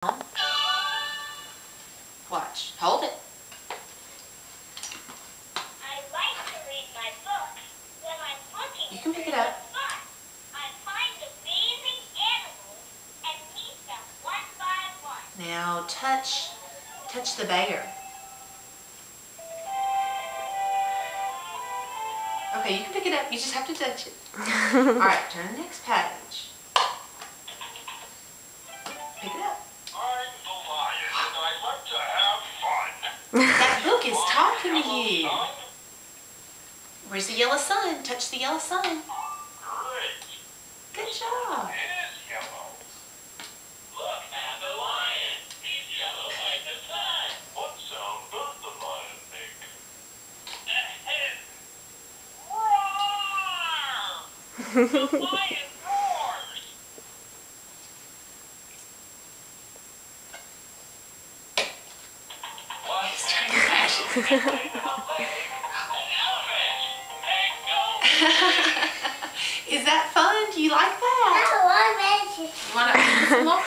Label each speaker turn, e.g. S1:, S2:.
S1: Watch. Hold it.
S2: I like to read my books when I'm looking
S1: You can pick it
S2: for
S1: up.
S2: fun. I find amazing animals and meet them one by one.
S1: Now touch the bear. Okay, you can pick it up. You just have to touch it. Alright, turn to the next page. Pick it up.
S3: I'm the lion, and I like to have fun.
S1: That book is talking to you.
S3: Sun?
S1: Where's the yellow sun? Touch the yellow sun.
S3: Great.
S1: Good job.
S3: It is yellow. Look at the lion. He's yellow like the sun. What sound does the lion make? Roar! The lion roars. What's
S1: Is that fun? Do you like that?
S2: I love it.
S1: You want to some more?